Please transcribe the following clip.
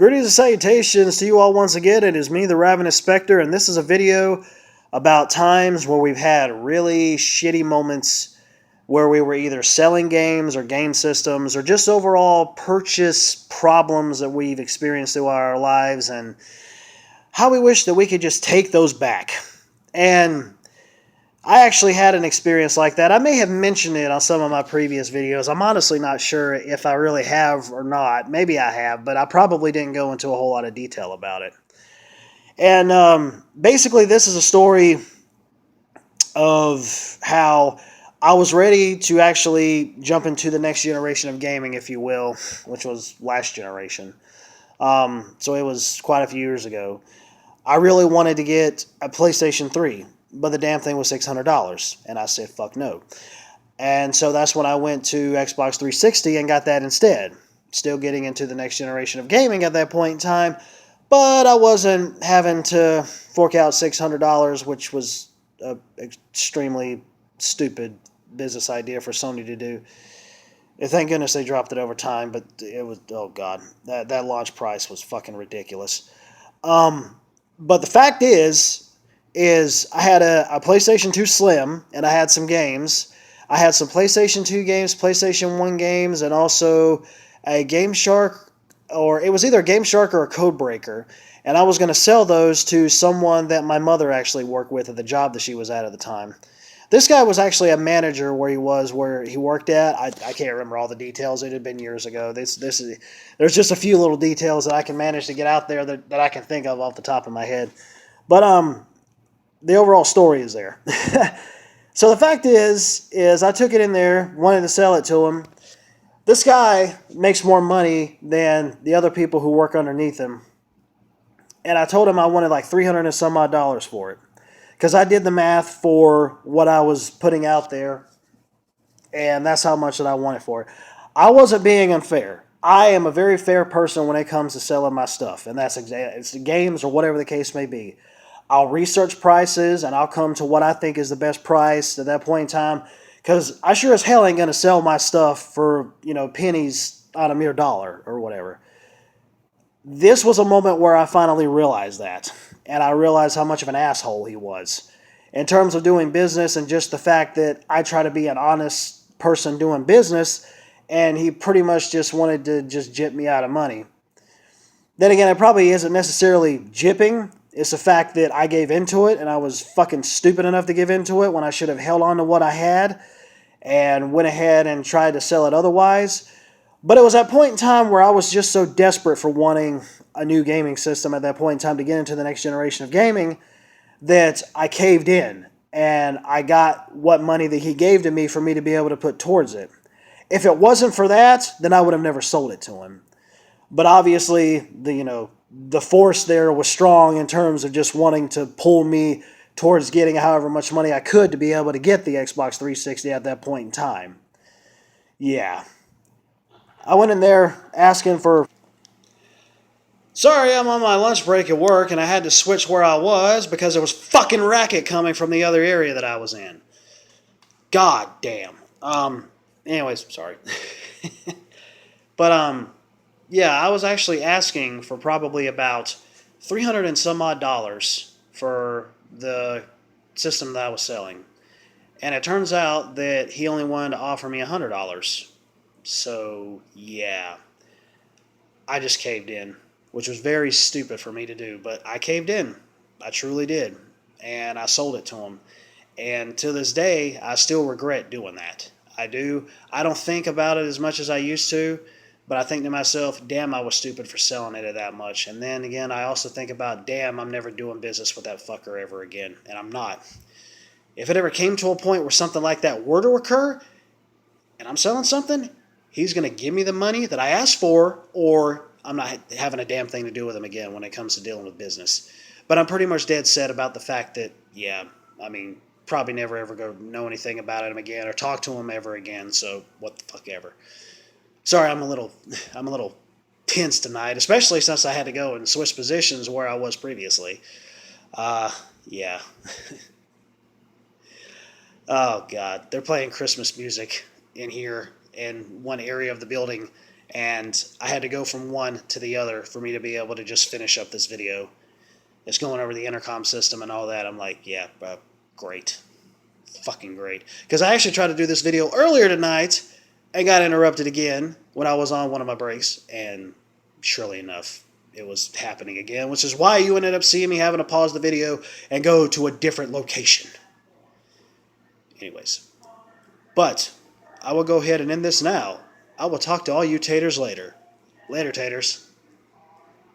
Greetings and salutations to you all once again. It is me, the Ravenous Spectre, and this is a video about times where we've had really shitty moments where we were either selling games or game systems or just overall purchase problems that we've experienced throughout our lives and how we wish that we could just take those back. And I actually had an experience like that. I may have mentioned it on some of my previous videos. I'm honestly not sure if I really have or not. Maybe I have, but I probably didn't go into a whole lot of detail about it. And basically, this is a story of how I was ready to actually jump into the next generation of gaming, if you will, which was last generation. So it was quite a few years ago. I really wanted to get a PlayStation 3, but the damn thing was $600, and I said, fuck no. And so that's when I went to Xbox 360 and got that instead. Still getting into the next generation of gaming at that point in time, but I wasn't having to fork out $600, which was an extremely stupid business idea for Sony to do. And thank goodness they dropped it over time, but it was, oh god, that launch price was fucking ridiculous. But the fact is I had a PlayStation 2 Slim, and I had some games. I had some PlayStation 2 games, PlayStation 1 games, and also a Game Shark, or it was either a Game Shark or a Code Breaker. And I was going to sell those to someone that my mother actually worked with at the job that she was at the time. This guy was actually a manager where he worked at. I can't remember all the details. It had been years ago. There's just a few little details that I can manage to get out there that I can think of off the top of my head. But the overall story is there. So the fact is I took it in there, wanted to sell it to him. This guy makes more money than the other people who work underneath him. And I told him I wanted like $300 and some odd for it. Because I did the math for what I was putting out there, and that's how much that I wanted for it. I wasn't being unfair. I am a very fair person when it comes to selling my stuff, and it's the games or whatever the case may be. I'll research prices, and I'll come to what I think is the best price at that point in time, because I sure as hell ain't going to sell my stuff for, pennies on a mere dollar or whatever. This was a moment where I finally realized that. And I realized how much of an asshole he was. In terms of doing business and just the fact that I try to be an honest person doing business, and he pretty much just wanted to just jip me out of money. Then again, it probably isn't necessarily jipping. It's the fact that I gave into it, and I was fucking stupid enough to give into it when I should have held on to what I had and went ahead and tried to sell it otherwise. But it was that point in time where I was just so desperate for wanting a new gaming system at that point in time to get into the next generation of gaming that I caved in. And I got what money that he gave to me for me to be able to put towards it. If it wasn't for that, then I would have never sold it to him. But obviously, the force there was strong in terms of just wanting to pull me towards getting however much money I could to be able to get the Xbox 360 at that point in time. Yeah. I went in there asking for, sorry, I'm on my lunch break at work and I had to switch where I was because there was fucking racket coming from the other area that I was in. God damn. Anyways, sorry. But, yeah, I was actually asking for probably about $300 and some odd for the system that I was selling. And it turns out that he only wanted to offer me $100. So, yeah, I just caved in, which was very stupid for me to do, but I caved in. I truly did. And I sold it to him. And to this day, I still regret doing that. I do. I don't think about it as much as I used to, but I think to myself, damn, I was stupid for selling it at that much. And then again, I also think about, damn, I'm never doing business with that fucker ever again. And I'm not. If it ever came to a point where something like that were to occur, and I'm selling something, he's going to give me the money that I asked for, or I'm not having a damn thing to do with him again when it comes to dealing with business. But I'm pretty much dead set about the fact that, yeah, I mean, probably never ever go know anything about him again or talk to him ever again, so what the fuck ever. Sorry, I'm a little tense tonight, especially since I had to go and switch positions where I was previously. Yeah. Oh, God. They're playing Christmas music in here in one area of the building, and I had to go from one to the other for me to be able to just finish up this video. It's going over the intercom system and all that. I'm like, yeah, great. Fucking great. Because I actually tried to do this video earlier tonight and got interrupted again when I was on one of my breaks. And surely enough, it was happening again, which is why you ended up seeing me having to pause the video and go to a different location. Anyways. But I will go ahead and end this now. I will talk to all you taters later. Later, taters.